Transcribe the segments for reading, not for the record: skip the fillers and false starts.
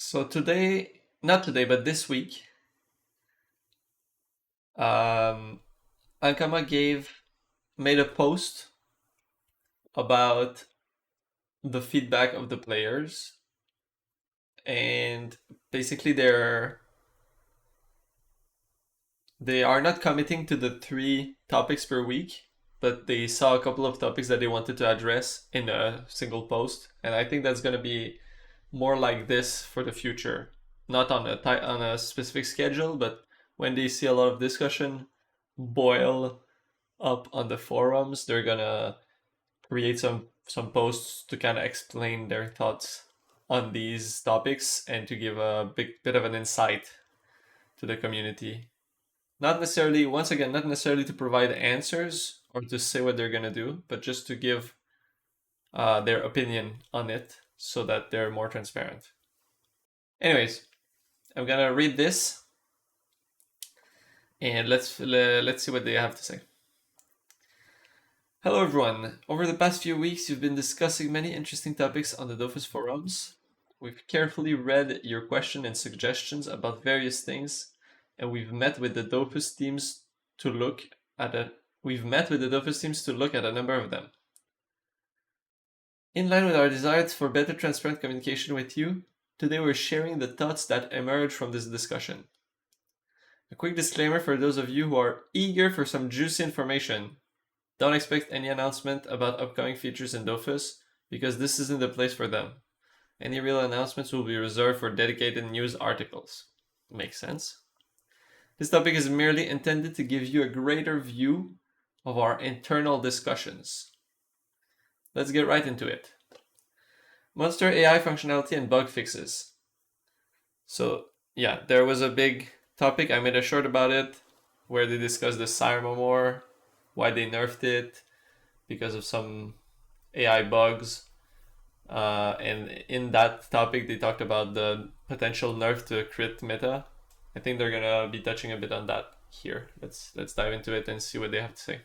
So today, not today, but this week, um, Ankama made a post about the feedback of the players, and basically they are not committing to the 3 topics per week, but they saw a couple of topics that they wanted to address in a single post, and I think that's going to be more like this for the future, not on a specific schedule, but when they see a lot of discussion boil up on the forums, they're gonna create some posts to kind of explain their thoughts on these topics and to give a big bit of an insight to the community. Not necessarily, once again, not necessarily to provide answers or to say what they're gonna do, but just to give their opinion on it so that they're more transparent. Anyways, I'm gonna read this and let's see what they have to say. Hello everyone. Over the past few weeks, you've been discussing many interesting topics on the Dofus forums. We've carefully read your questions and suggestions about various things, and we've met with the Dofus teams to look at a number of them. In line with our desires for better transparent communication with you, today we're sharing the thoughts that emerge from this discussion. A quick disclaimer for those of you who are eager for some juicy information. Don't expect any announcement about upcoming features in Dofus, because this isn't the place for them. Any real announcements will be reserved for dedicated news articles. Makes sense? This topic is merely intended to give you a greater view of our internal discussions. Let's get right into it. Monster AI functionality and bug fixes. So yeah, there was a big topic. I made a short about it where they discussed the Sirma more, why they nerfed it because of some AI bugs. And in that topic, they talked about the potential nerf to crit meta. I think they're gonna be touching a bit on that here. Let's dive into it and see what they have to say.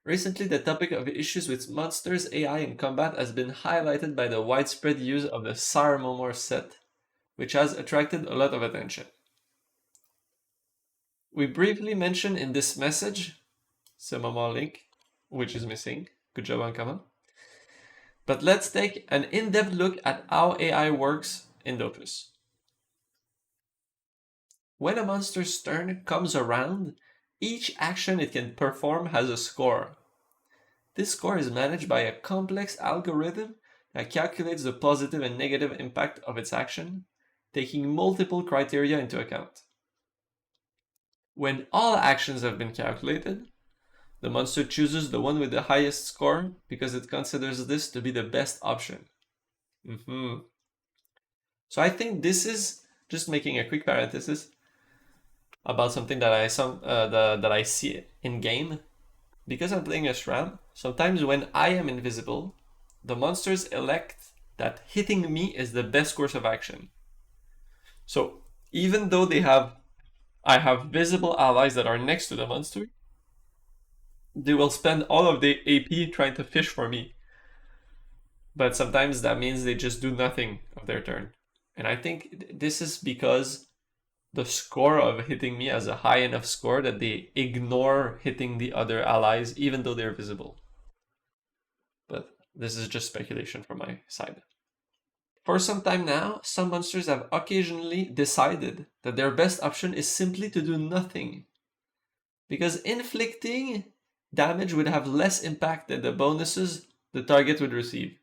Recently, the topic of issues with monsters AI in combat has been highlighted by the widespread use of the Saramomor set, which has attracted a lot of attention. We briefly mentioned in this message, Samomor link, which is missing. Good job, Ankama. But let's take an in-depth look at how AI works in Dofus. When a monster's turn comes around, each action it can perform has a score. This score is managed by a complex algorithm that calculates the positive and negative impact of its action, taking multiple criteria into account. When all actions have been calculated, the monster chooses the one with the highest score because it considers this to be the best option. So I think this is just making a quick parenthesis about something that I see in game. Because I'm playing a SRAM, sometimes when I am invisible, the monsters elect that hitting me is the best course of action. So even though I have visible allies that are next to the monster, they will spend all of the AP trying to fish for me. But sometimes that means they just do nothing of their turn. And I think this is because the score of hitting me has a high enough score that they ignore hitting the other allies even though they're visible. But this is just speculation from my side. For some time now, some monsters have occasionally decided that their best option is simply to do nothing, because inflicting damage would have less impact than the bonuses the target would receive.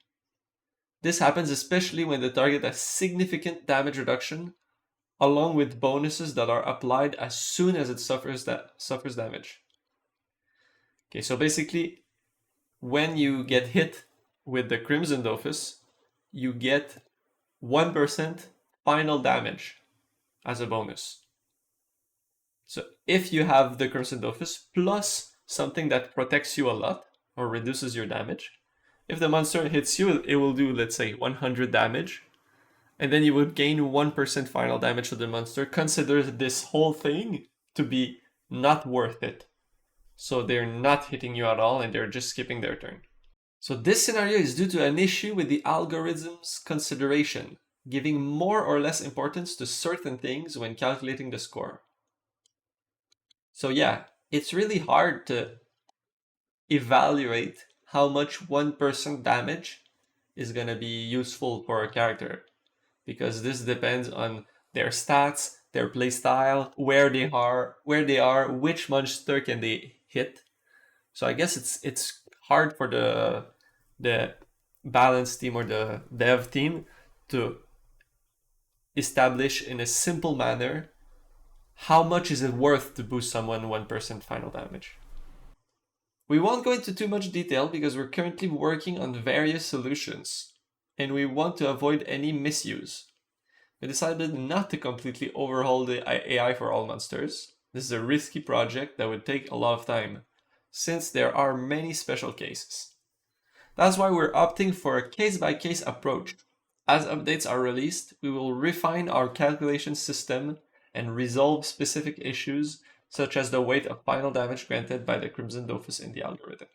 This happens especially when the target has significant damage reduction along with bonuses that are applied as soon as it suffers damage. Okay, so basically, when you get hit with the Crimson Dofus, you get 1% final damage as a bonus. So if you have the Crimson Dofus plus something that protects you a lot or reduces your damage, if the monster hits you, it will do, let's say, 100 damage, and then you would gain 1% final damage to the monster. Consider this whole thing to be not worth it. So they're not hitting you at all and they're just skipping their turn. So this scenario is due to an issue with the algorithm's consideration. giving more or less importance to certain things when calculating the score. So yeah, it's really hard to evaluate how much 1% damage is going to be useful for a character, because this depends on their stats, their playstyle, where they are, which monster can they hit. So I guess it's hard for the balance team or the dev team to establish in a simple manner how much is it worth to boost someone 1% final damage. We won't go into too much detail because we're currently working on various solutions and we want to avoid any misuse. We decided not to completely overhaul the AI for all monsters. This is a risky project that would take a lot of time, since there are many special cases. That's why we're opting for a case-by-case approach. As updates are released, we will refine our calculation system and resolve specific issues, such as the weight of final damage granted by the Crimson Dofus in the algorithm.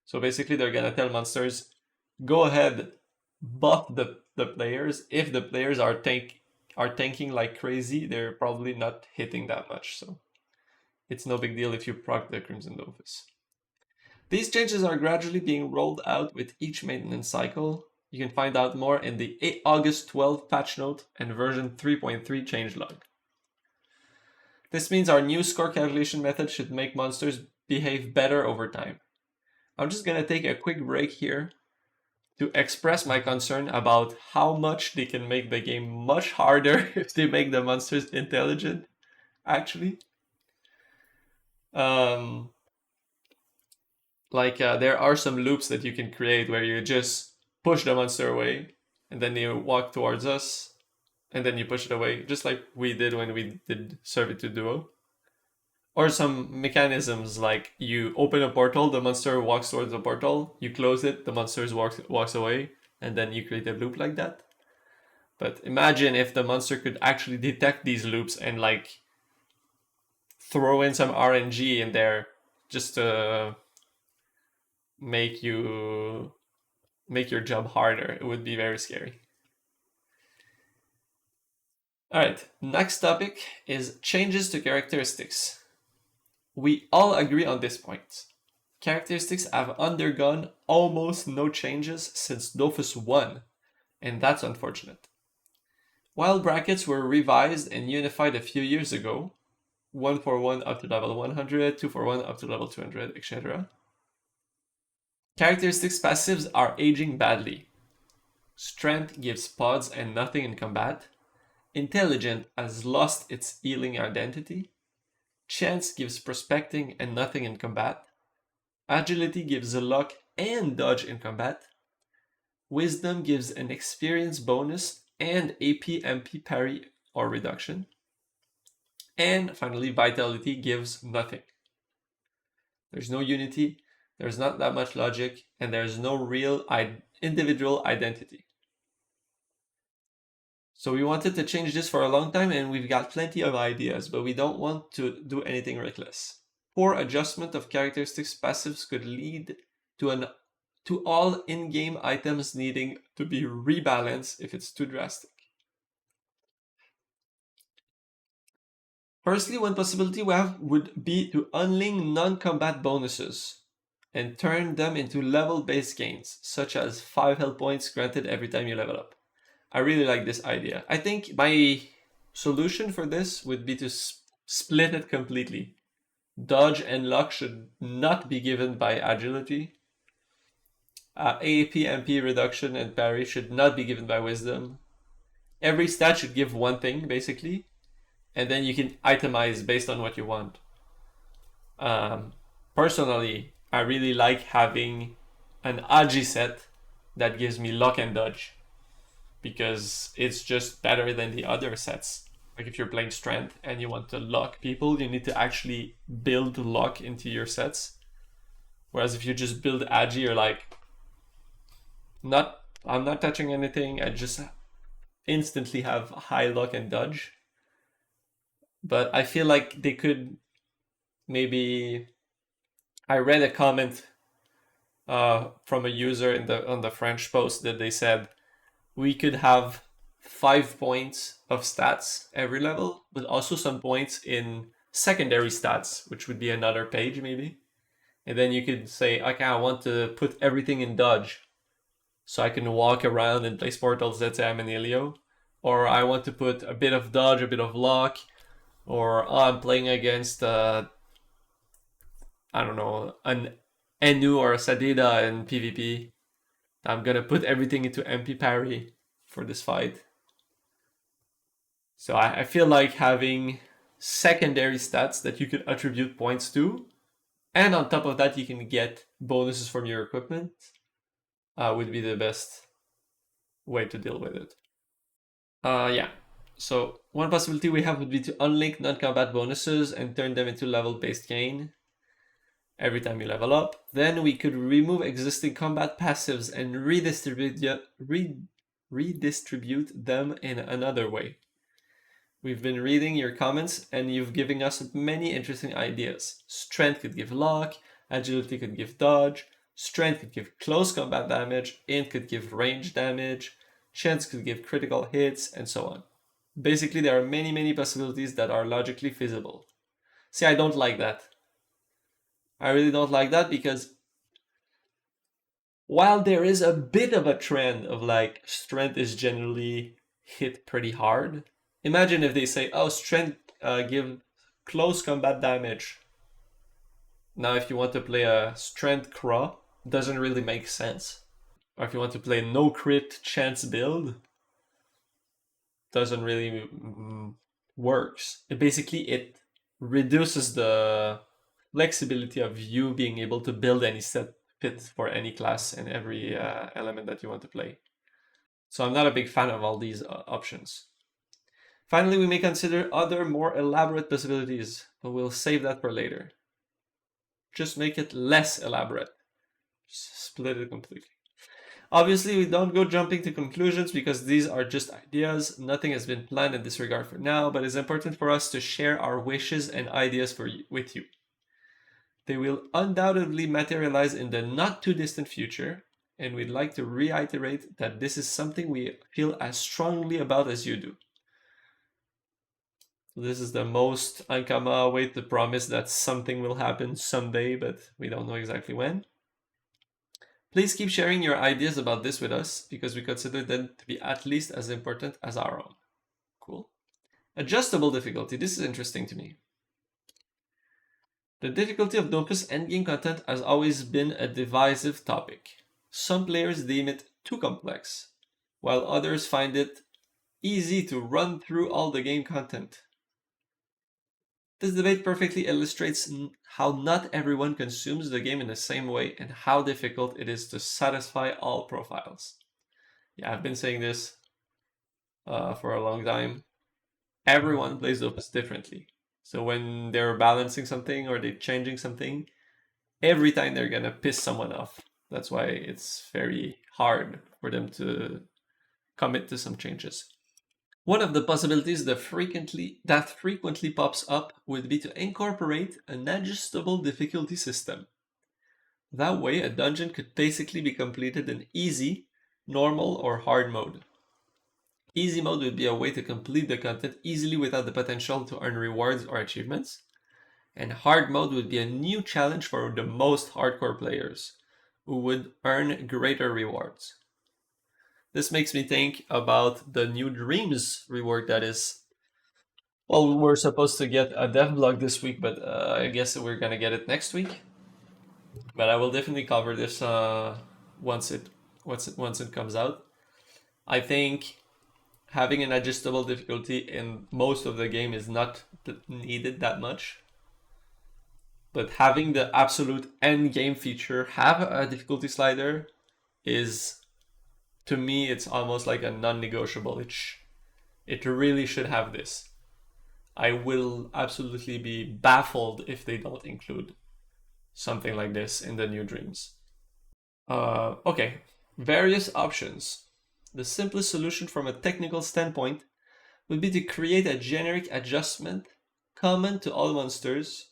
So basically, they're gonna tell monsters, go ahead, buff the players. If the players are tanking like crazy, they're probably not hitting that much. So it's no big deal if you proc the Crimson Dofus. These changes are gradually being rolled out with each maintenance cycle. You can find out more in the August 12 patch note and version 3.3 changelog. This means our new score calculation method should make monsters behave better over time. I'm just gonna take a quick break here to express my concern about how much they can make the game much harder if they make the monsters intelligent, actually. There are some loops that you can create where you just push the monster away and then you walk towards us and then you push it away, just like we did when we did Servitude Duo. Or some mechanisms like you open a portal, the monster walks towards the portal, you close it, the monster walks away, and then you create a loop like that. But imagine if the monster could actually detect these loops and like throw in some RNG in there just to make your job harder. It would be very scary. Alright, next topic is changes to characteristics. We all agree on this point. Characteristics have undergone almost no changes since Dofus 1, and that's unfortunate. While brackets were revised and unified a few years ago, 1 for 1 up to level 100, 2 for 1 up to level 200, etc., characteristics passives are aging badly. Strength gives pods and nothing in combat. Intelligent has lost its healing identity. Chance gives prospecting and nothing in combat. Agility gives a luck and dodge in combat. Wisdom gives an experience bonus and AP MP parry or reduction. And finally, Vitality gives nothing. There's no unity, there's not that much logic, and there's no real individual identity. So we wanted to change this for a long time, and we've got plenty of ideas, but we don't want to do anything reckless. Poor adjustment of characteristics passives could lead to all in-game items needing to be rebalanced if it's too drastic. Firstly, one possibility we have would be to unlink non-combat bonuses and turn them into level-based gains, such as 5 health points granted every time you level up. I really like this idea. I think my solution for this would be to split it completely. Dodge and luck should not be given by agility. AAP, MP reduction and parry should not be given by wisdom. Every stat should give one thing, basically. And then you can itemize based on what you want. Personally, I really like having an Agi set that gives me luck and dodge, because it's just better than the other sets. Like if you're playing strength and you want to luck people, you need to actually build luck into your sets. Whereas if you just build Agi, you're like, I'm not touching anything, I just instantly have high luck and dodge. But I feel like they could maybe... I read a comment from a user on the French post that they said we could have 5 points of stats every level, but also some points in secondary stats, which would be another page maybe. And then you could say, okay, I want to put everything in dodge, so I can walk around and place portals. Let's say I'm an Ilio. Or I want to put a bit of dodge, a bit of lock, or I'm playing against, I don't know, an Enu or a Sadida in PvP. I'm gonna put everything into MP parry for this fight. So I feel like having secondary stats that you could attribute points to, and on top of that you can get bonuses from your equipment, would be the best way to deal with it. Yeah. So one possibility we have would be to unlink non-combat bonuses and turn them into level-based gain every time you level up. Then we could remove existing combat passives and redistribute them in another way. We've been reading your comments and you've given us many interesting ideas. Strength could give lock, agility could give dodge, strength could give close combat damage, int could give range damage, chance could give critical hits, and so on. Basically, there are many possibilities that are logically feasible. See, I don't like that. I really don't like that, because while there is a bit of a trend of like strength is generally hit pretty hard, imagine if they say, oh, strength give close combat damage. Now, if you want to play a strength craw, doesn't really make sense. Or if you want to play no crit chance build, doesn't really works. It reduces the flexibility of you being able to build any set fit for any class and every element that you want to play. So I'm not a big fan of all these options. Finally, we may consider other more elaborate possibilities, but we'll save that for later. Just make it less elaborate. Just split it completely. Obviously, we don't go jumping to conclusions because these are just ideas. Nothing has been planned in this regard for now, but it's important for us to share our wishes and ideas with you. They will undoubtedly materialize in the not too distant future, and we'd like to reiterate that this is something we feel as strongly about as you do. This is the most Ankama way to promise that something will happen someday, but we don't know exactly when. Please keep sharing your ideas about this with us, because we consider them to be at least as important as our own. Cool. Adjustable difficulty. This is interesting to me. The difficulty of Dopus endgame content has always been a divisive topic. Some players deem it too complex, while others find it easy to run through all the game content. This debate perfectly illustrates how not everyone consumes the game in the same way and how difficult it is to satisfy all profiles. Yeah, I've been saying this for a long time. Everyone plays Opus differently. So when they're balancing something or they're changing something, every time they're gonna piss someone off. That's why it's very hard for them to commit to some changes. One of the possibilities that frequently pops up would be to incorporate an adjustable difficulty system. That way, a dungeon could basically be completed in easy, normal, or hard mode. Easy mode would be a way to complete the content easily without the potential to earn rewards or achievements. And hard mode would be a new challenge for the most hardcore players, who would earn greater rewards. This makes me think about the new Dreams reward that is... Well, we're supposed to get a dev blog this week, but I guess we're gonna get it next week. But I will definitely cover this once it comes out. I think having an adjustable difficulty in most of the game is not needed that much. But having the absolute end game feature have a difficulty slider is, to me, it's almost like a non-negotiable. It really should have this. I will absolutely be baffled if they don't include something like this in the new Dreams. Okay, various options. The simplest solution from a technical standpoint would be to create a generic adjustment common to all monsters,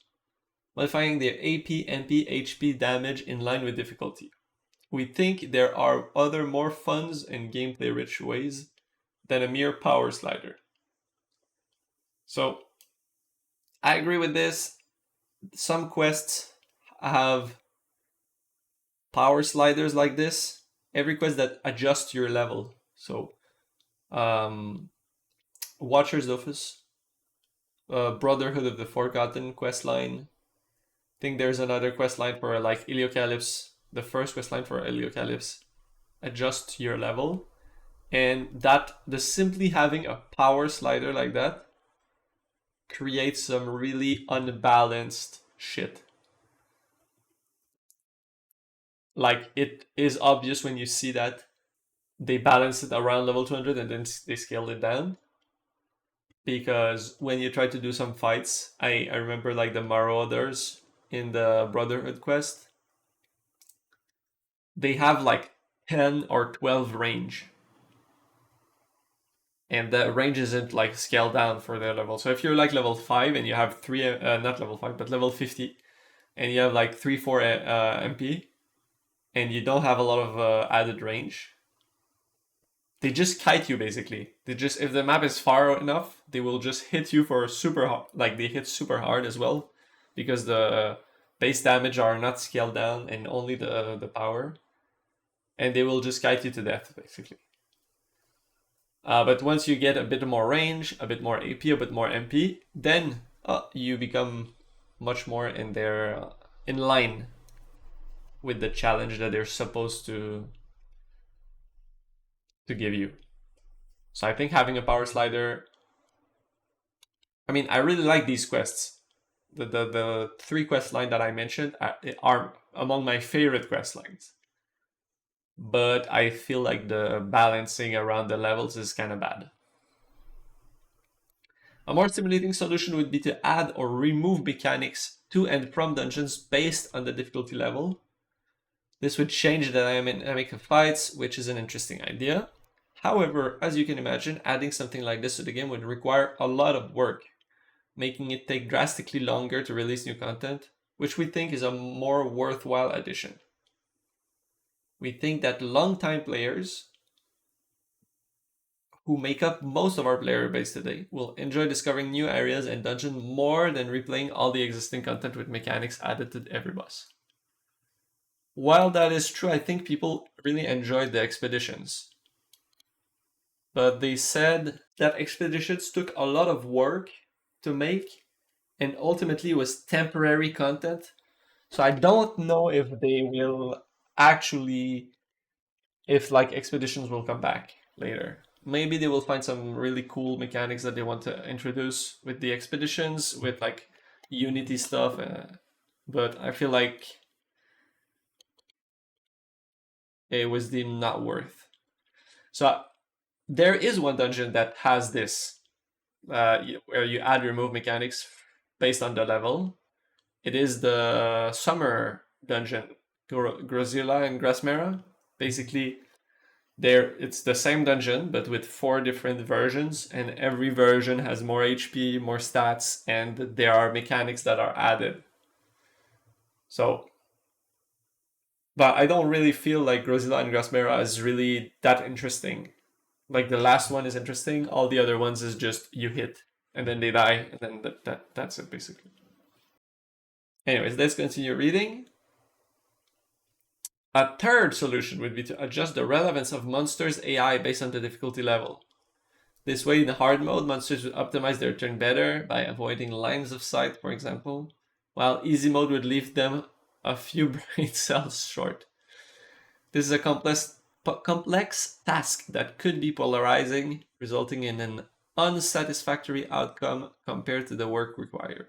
modifying their AP, MP, HP damage in line with difficulty. We think there are other more fun and gameplay rich ways than a mere power slider. So I agree with this. Some quests have power sliders like this. Every quest that adjusts your level. So, Watcher's Office, Brotherhood of the Forgotten quest line. I think there's another quest line for like Iliocalypse. The first quest line for Iliocalypse adjust your level, and that the simply having a power slider like that creates some really unbalanced shit. Like, it is obvious when you see that they balance it around level 200 and then they scaled it down. Because when you try to do some fights, I remember like the Marauders in the Brotherhood quest, they have like 10 or 12 range. And the range isn't like scaled down for their level. So if you're like level 5 and you have three, not level 5, but level 50, and you have like 3-4 MP, and you don't have a lot of added range, they just kite you basically. They just, if the map is far enough, they will just hit you for super hard. Like, they hit super hard as well, because the base damage are not scaled down and only the power, and they will just kite you to death basically. But once you get a bit more range, a bit more AP, a bit more MP, then you become much more in line with the challenge that they're supposed to give you. So I think having a power slider, I mean, I really like these quests. The 3 quest line that I mentioned are among my favorite quest lines. But I feel like the balancing around the levels is kind of bad. A more stimulating solution would be to add or remove mechanics to and from dungeons based on the difficulty level. This would change the dynamic of fights, which is an interesting idea. However, as you can imagine, adding something like this to the game would require a lot of work, making it take drastically longer to release new content, which we think is a more worthwhile addition. We think that long-time players, who make up most of our player base today, will enjoy discovering new areas and dungeons more than replaying all the existing content with mechanics added to every boss. While that is true, I think people really enjoyed the expeditions. But they said that expeditions took a lot of work to make and ultimately was temporary content. So I don't know if they will actually, if like expeditions will come back later. Maybe they will find some really cool mechanics that they want to introduce with the expeditions, with like Unity stuff. But I feel like it was deemed not worth. So there is one dungeon that has this, where you add remove mechanics based on the level. It is the summer dungeon, Grozilla and Grasmera. Basically, it's the same dungeon, but with 4 different versions, and every version has more HP, more stats, and there are mechanics that are added. So, but I don't really feel like Grozilla and Grasmera is really that interesting. Like, the last one is interesting, all the other ones is just you hit, and then they die, and then that's it, basically. Anyways, let's continue reading. A third solution would be to adjust the relevance of monsters' AI based on the difficulty level. This way, in hard mode, monsters would optimize their turn better by avoiding lines of sight, for example, while easy mode would leave them a few brain cells short. This is a complex task that could be polarizing, resulting in an unsatisfactory outcome compared to the work required.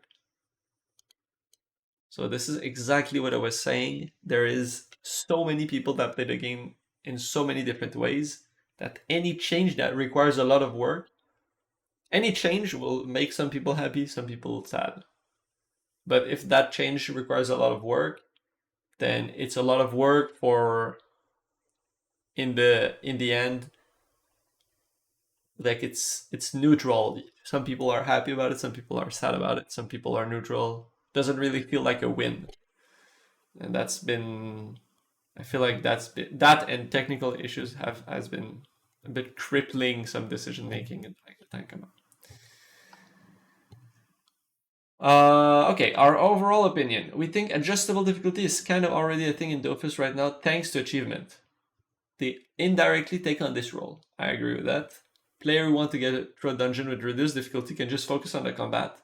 So this is exactly what I was saying. There is so many people that play the game in so many different ways that any change that requires a lot of work, any change will make some people happy, some people sad. But if that change requires a lot of work, then it's a lot of work for, in the end, like it's neutral. Some people are happy about it, some people are sad about it, some people are neutral. Doesn't really feel like a win. And I feel like that and technical issues has been a bit crippling some decision making in Ankama. Okay, our overall opinion. We think adjustable difficulty is kind of already a thing in Dofus right now, thanks to achievement. They indirectly take on this role. I agree with that. Player who want to get through a dungeon with reduced difficulty can just focus on the combat,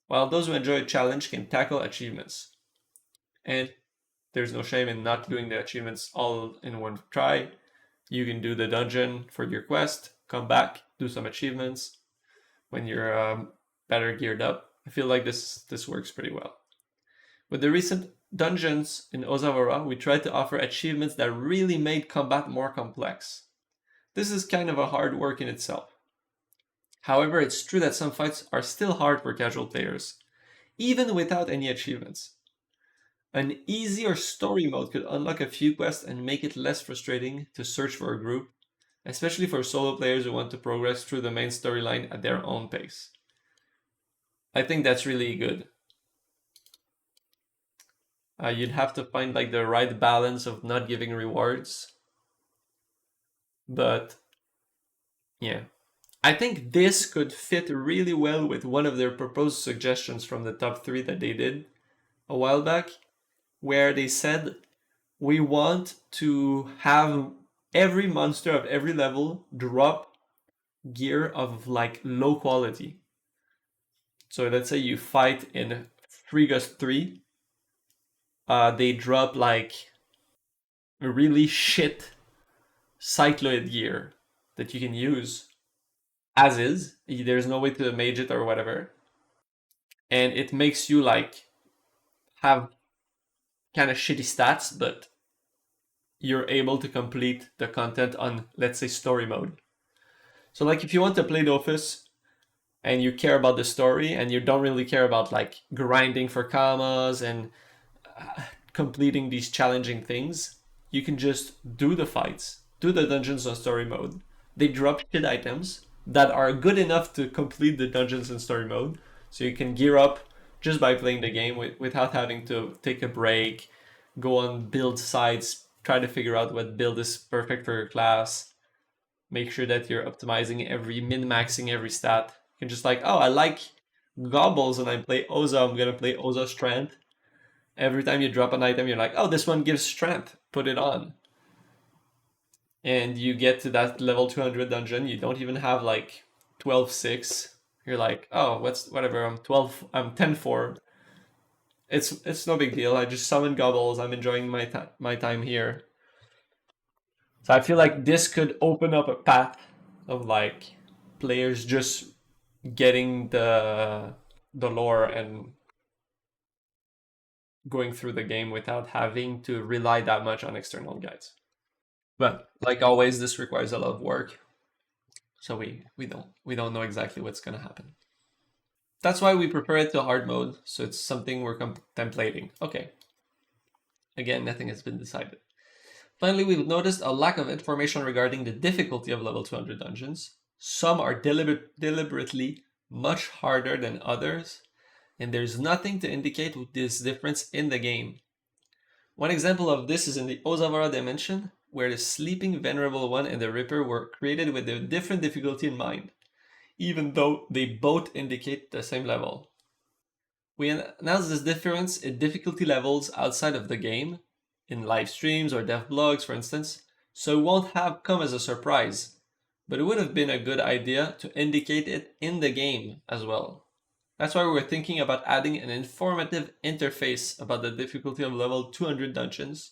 while those who enjoy a challenge can tackle achievements. And there's no shame in not doing the achievements all in one try. You can do the dungeon for your quest, come back, do some achievements when you're better geared up. I feel like this works pretty well. With the recent dungeons in Ozawara, we tried to offer achievements that really made combat more complex. This is kind of a hard work in itself. However, it's true that some fights are still hard for casual players, even without any achievements. An easy or story mode could unlock a few quests and make it less frustrating to search for a group, especially for solo players who want to progress through the main storyline at their own pace. I think that's really good. You'd have to find like the right balance of not giving rewards. But yeah, I think this could fit really well with one of their proposed suggestions from the top 3 that they did a while back, where they said we want to have every monster of every level drop gear of like low quality. So let's say you fight in Frigus 3, they drop like a really shit cycloid gear that you can use as is. There's no way to mage it or whatever. And it makes you like have kind of shitty stats, but you're able to complete the content on, let's say, story mode. So like if you want to play Dofus and you care about the story and you don't really care about like grinding for commas and completing these challenging things, you can just do the fights, do the dungeons on story mode. They drop shit items that are good enough to complete the dungeons in story mode, so you can gear up just by playing the game without having to take a break, go on build sites, try to figure out what build is perfect for your class, make sure that you're optimizing min-maxing every stat. You can just like, oh, I like gobbles and I play Oza, I'm gonna play Oza Strength. Every time you drop an item, you're like, oh, this one gives strength, put it on. And you get to that level 200 dungeon, you don't even have like 12-6. You're like, oh, whatever, I'm 10-4. It's no big deal. I just summon gobbles. I'm enjoying my time here. So I feel like this could open up a path of like players just getting the lore and going through the game without having to rely that much on external guides. But like always, this requires a lot of work. So we don't know exactly what's gonna happen. That's why we prefer it to hard mode, so it's something we're contemplating. Okay. Again, nothing has been decided. Finally, we've noticed a lack of information regarding the difficulty of level 200 dungeons. Some are deliberately much harder than others, and there's nothing to indicate this difference in the game. One example of this is in the Ozawara dimension, where the Sleeping Venerable One and the Ripper were created with a different difficulty in mind, even though they both indicate the same level. We announce this difference in difficulty levels outside of the game, in live streams or dev blogs, for instance, so it won't have come as a surprise, but it would have been a good idea to indicate it in the game as well. That's why we're thinking about adding an informative interface about the difficulty of level 200 dungeons,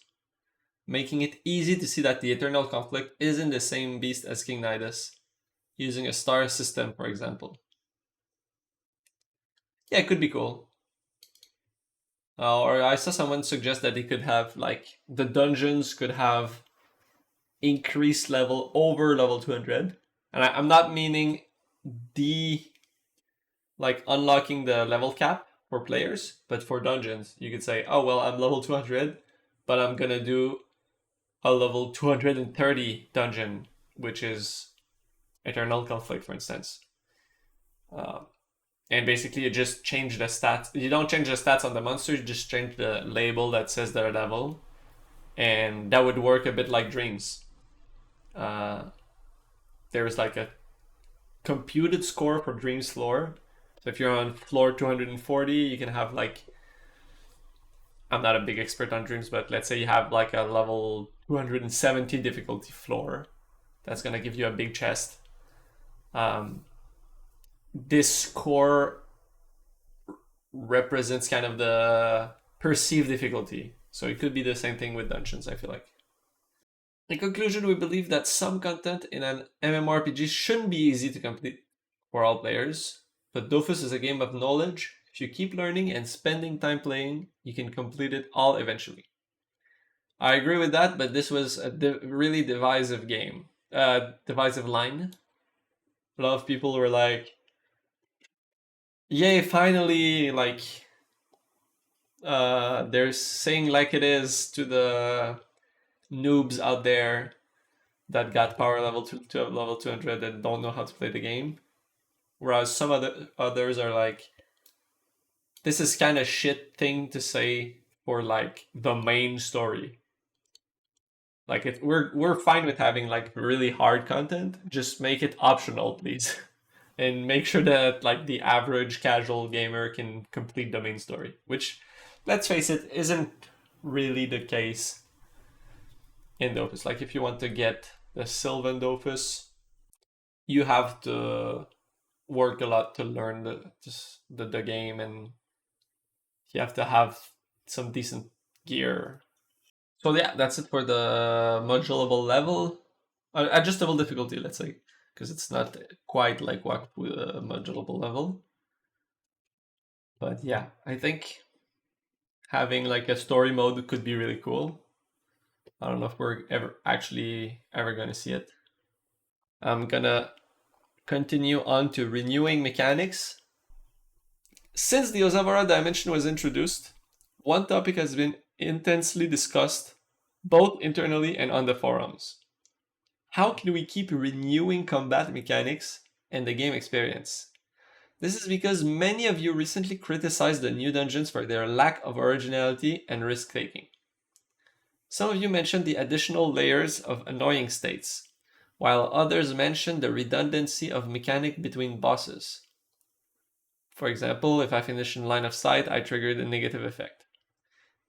making it easy to see that the Eternal Conflict isn't the same beast as King Nidus, using a star system, for example. Yeah, it could be cool. Or I saw someone suggest that they could have, like, the dungeons could have increased level over level 200. And I'm not meaning like, unlocking the level cap for players, but for dungeons. You could say, oh, well, I'm level 200, but I'm gonna do a level 230 dungeon, which is Eternal Conflict, for instance. And basically you just change the stats. You don't change the stats on the monster, you just change the label that says their level. And that would work a bit like Dreams. there's like a computed score for Dream's floor. So if you're on floor 240, you can have like, I'm not a big expert on Dreams, but let's say you have like a level 270 difficulty floor. That's gonna give you a big chest. This score represents kind of the perceived difficulty. So it could be the same thing with dungeons, I feel like. In conclusion, we believe that some content in an MMORPG shouldn't be easy to complete for all players, but Dofus is a game of knowledge. If you keep learning and spending time playing, you can complete it all eventually. I agree with that, but this was a really divisive game. Divisive line. A lot of people were like, yay, finally, like, they're saying like it is to the noobs out there that got power level to level 200 and don't know how to play the game. Whereas some others are like, this is kind of shit thing to say for like the main story. Like we're fine with having like really hard content. Just make it optional, please. And make sure that like the average casual gamer can complete the main story, which, let's face it, isn't really the case in Dofus. Like if you want to get the Sylvan Dofus, you have to work a lot to learn the game, and you have to have some decent gear. So yeah, that's it for the modulable level, adjustable difficulty, let's say, because it's not quite like what with a modulable level. But yeah, I think having like a story mode could be really cool. I don't know if we're ever gonna see it. I'm gonna continue on to renewing mechanics. Since the Ozavara dimension was introduced, one topic has been intensely discussed both internally and on the forums. How can we keep renewing combat mechanics and the game experience? This is because many of you recently criticized the new dungeons for their lack of originality and risk-taking. Some of you mentioned the additional layers of annoying states, while others mentioned the redundancy of mechanic between bosses. For example, if I finish in line of sight, I triggered a negative effect.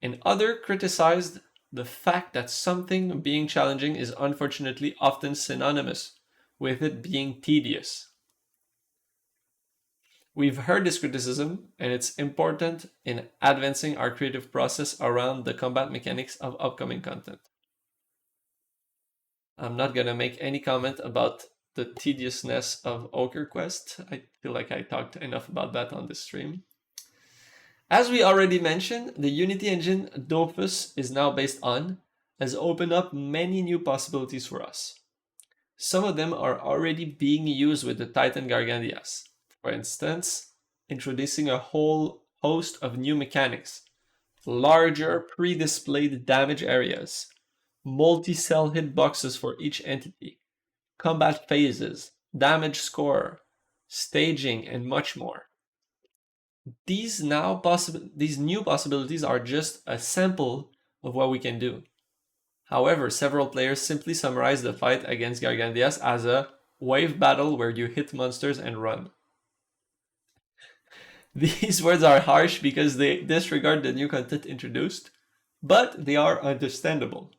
And others criticized the fact that something being challenging is unfortunately often synonymous with it being tedious. We've heard this criticism, and it's important in advancing our creative process around the combat mechanics of upcoming content. I'm not gonna make any comment about the tediousness of Ochre Quest. I feel like I talked enough about that on this stream. As we already mentioned, the Unity engine Dofus is now based on has opened up many new possibilities for us. Some of them are already being used with the Titan Gargandias. For instance, introducing a whole host of new mechanics, larger pre-displayed damage areas, multi-cell hitboxes for each entity, combat phases, damage score, staging, and much more. These new possibilities are just a sample of what we can do. However, several players simply summarize the fight against Gargandias as a wave battle where you hit monsters and run. These words are harsh because they disregard the new content introduced, but they are understandable.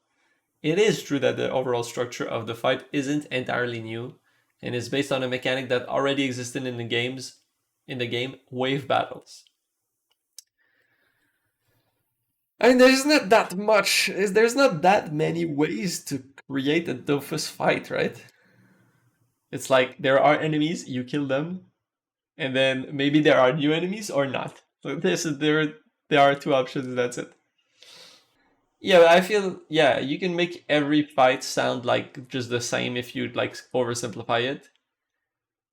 It is true that the overall structure of the fight isn't entirely new and is based on a mechanic that already existed in the game, wave battles. I mean, there's not that many ways to create a Dofus fight, right? It's like there are enemies, you kill them, and then maybe there are new enemies or not. So there are two options, that's it. Yeah, I feel you can make every fight sound like just the same if you like oversimplify it.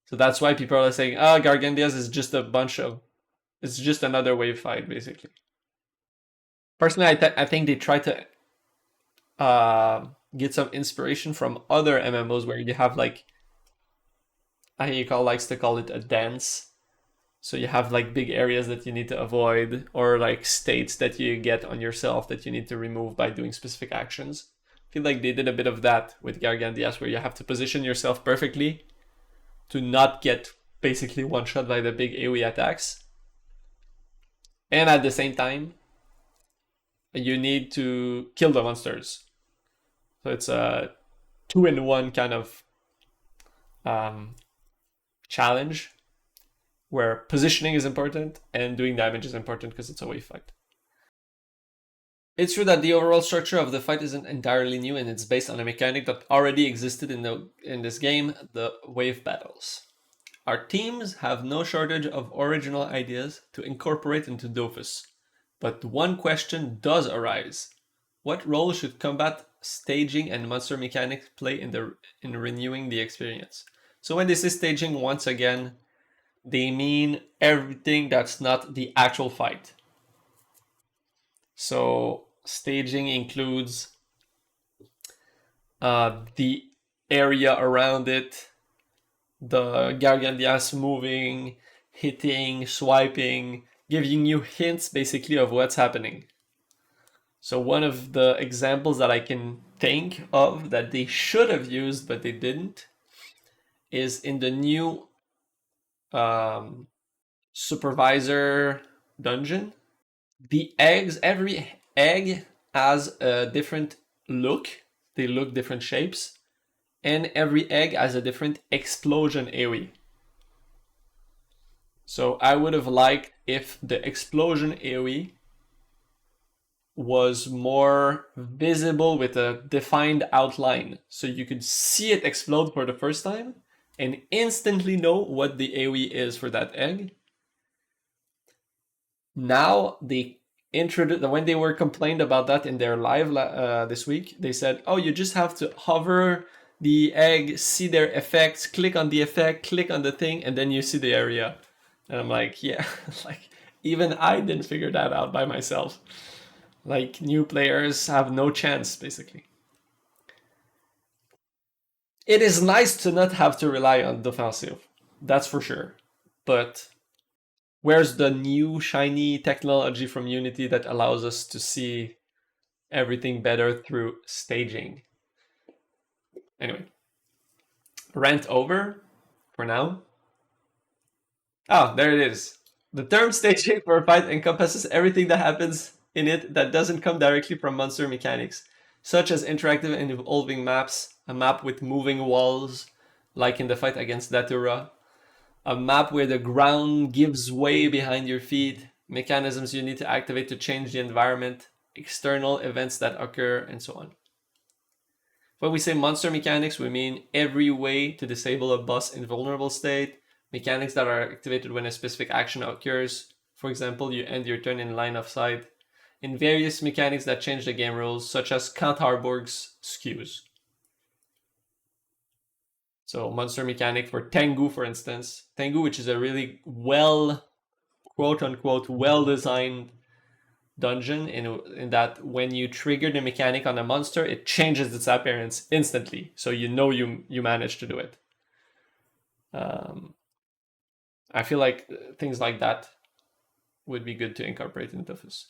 So that's why people are saying, Gargandias is just it's just another wave fight, basically. Personally, I think they try to get some inspiration from other MMOs where you have like, likes to call it a dance. So you have like big areas that you need to avoid, or like states that you get on yourself that you need to remove by doing specific actions. feel like they did a bit of that with Gargantias, where you have to position yourself perfectly to not get basically one shot by the big AoE attacks. And at the same time, you need to kill the monsters. So it's a 2-in-1 kind of challenge where positioning is important and doing damage is important because it's a wave fight. It's true that the overall structure of the fight isn't entirely new, and it's based on a mechanic that already existed in this game, the wave battles. Our teams have no shortage of original ideas to incorporate into Dofus, but one question does arise. What role should combat staging and monster mechanics play in renewing the experience? So when they say staging, once again, they mean everything that's not the actual fight. So staging includes the area around it, the Gargantias moving, hitting, swiping, giving you hints basically of what's happening. So one of the examples that I can think of that they should have used but they didn't is in the new supervisor dungeon. The eggs, every egg has a different look. They look different shapes. And every egg has a different explosion AoE. So I would have liked if the explosion AoE was more visible with a defined outline. So you could see it explode for the first time and instantly know what the AoE is for that egg. Now they introduced, when they were complained about that in their live this week, they said, oh, you just have to hover the egg, see their effects, click on the effect, click on the thing, and then you see the area. And I'm like, yeah, like even I didn't figure that out by myself. Like new players have no chance, basically. It is nice to not have to rely on defensive, that's for sure. But where's the new shiny technology from Unity that allows us to see everything better through staging? Anyway, rant over for now. Oh, there it is. The term staging for a fight encompasses everything that happens in it that doesn't come directly from monster mechanics, such as interactive and evolving maps, a map with moving walls, like in the fight against Datura, a map where the ground gives way behind your feet, mechanisms you need to activate to change the environment, external events that occur, and so on. When we say monster mechanics, we mean every way to disable a boss in vulnerable state, mechanics that are activated when a specific action occurs. For example, you end your turn in line of sight, and various mechanics that change the game rules, such as Count Harburg's skews. So monster mechanic for Tengu, for instance. Tengu, which is a really quote-unquote, well-designed dungeon in that when you trigger the mechanic on a monster, it changes its appearance instantly. So you know you managed to do it. I feel like things like that would be good to incorporate in Dofus.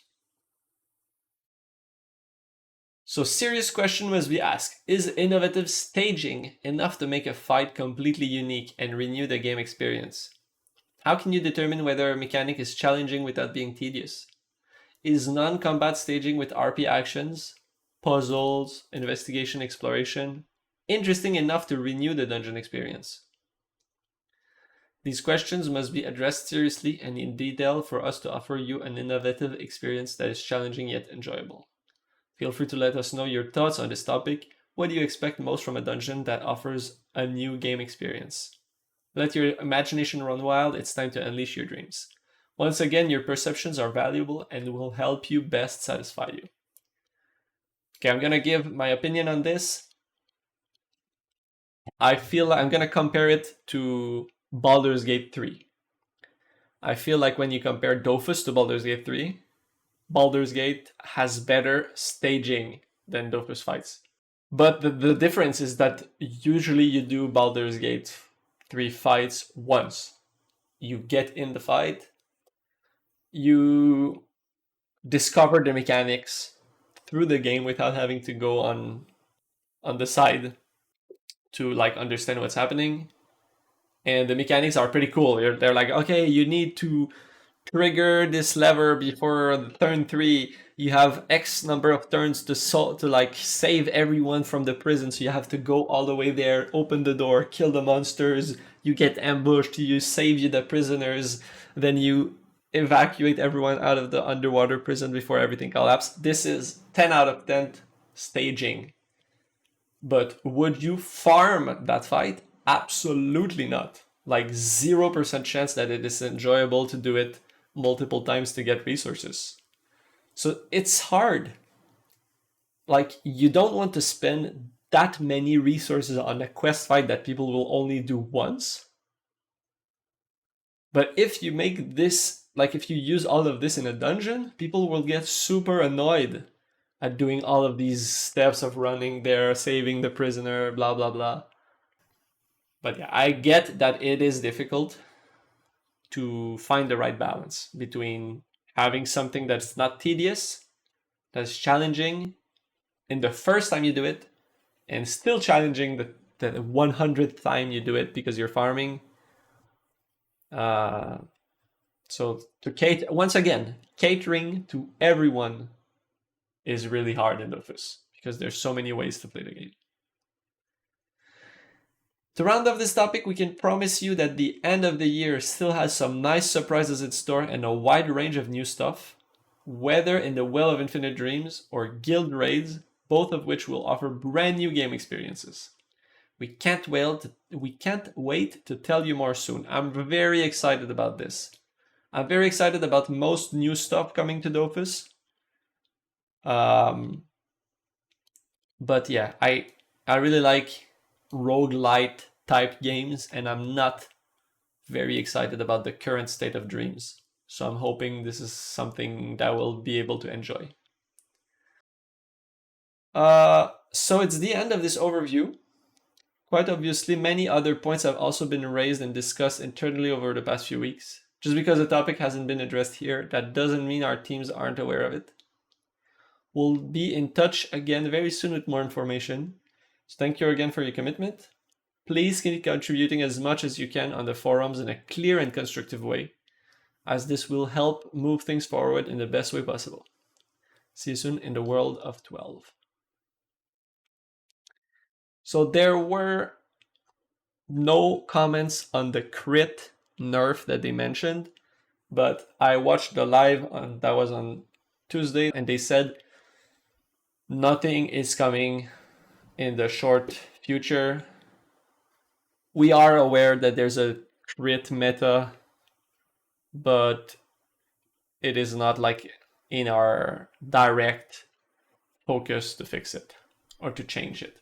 So serious question must be asked. Is innovative staging enough to make a fight completely unique and renew the game experience? How can you determine whether a mechanic is challenging without being tedious? Is non-combat staging with RP actions, puzzles, investigation, exploration interesting enough to renew the dungeon experience? These questions must be addressed seriously and in detail for us to offer you an innovative experience that is challenging yet enjoyable. Feel free to let us know your thoughts on this topic. What do you expect most from a dungeon that offers a new game experience? Let your imagination run wild. It's time to unleash your dreams. Once again, your perceptions are valuable and will help you best satisfy you. Okay, I'm going to give my opinion on this. I feel like I'm going to compare it to Baldur's Gate 3. I feel like when you compare Dofus to Baldur's Gate 3, Baldur's Gate has better staging than Dofus fights. But the difference is that usually you do Baldur's Gate 3 fights once. You get in the fight, you discover the mechanics through the game without having to go on on the side to like understand what's happening. And the mechanics are pretty cool. They're like, okay, you need to trigger this lever before turn 3. You have X number of turns to like save everyone from the prison. So you have to go all the way there, open the door, kill the monsters. You get ambushed. You save the prisoners. Then you evacuate everyone out of the underwater prison before everything collapses. This is 10 out of 10 staging. But would you farm that fight? Absolutely not. Like 0% chance that it is enjoyable to do it multiple times to get resources. So it's hard. Like, you don't want to spend that many resources on a quest fight that people will only do once. But if you make this, like if you use all of this in a dungeon, people will get super annoyed at doing all of these steps of running there, saving the prisoner, blah, blah, blah. But yeah, I get that it is difficult to find the right balance between having something that's not tedious, that's challenging in the first time you do it, and still challenging the 100th time you do it because you're farming. So to cater, once again, catering to everyone is really hard in Dofus because there's so many ways to play the game. To round off this topic, we can promise you that the end of the year still has some nice surprises in store and a wide range of new stuff, whether in the Well of Infinite Dreams or Guild Raids, both of which will offer brand new game experiences. We can't wait to tell you more soon. I'm very excited about this. I'm very excited about most new stuff coming to Dofus. But yeah, I really like roguelite type games, and I'm not very excited about the current state of Dreams. So I'm hoping this is something that we'll be able to enjoy. So it's the end of this overview. Quite obviously, many other points have also been raised and discussed internally over the past few weeks. Just because the topic hasn't been addressed here, that doesn't mean our teams aren't aware of it. We'll be in touch again very soon with more information. So thank you again for your commitment. Please keep contributing as much as you can on the forums in a clear and constructive way, as this will help move things forward in the best way possible. See you soon in the world of 12. So there were no comments on the crit nerf that they mentioned, but I watched the live that was on Tuesday, and they said nothing is coming in the short future. We are aware that there's a crit meta, but it is not like in our direct focus to fix it or to change it.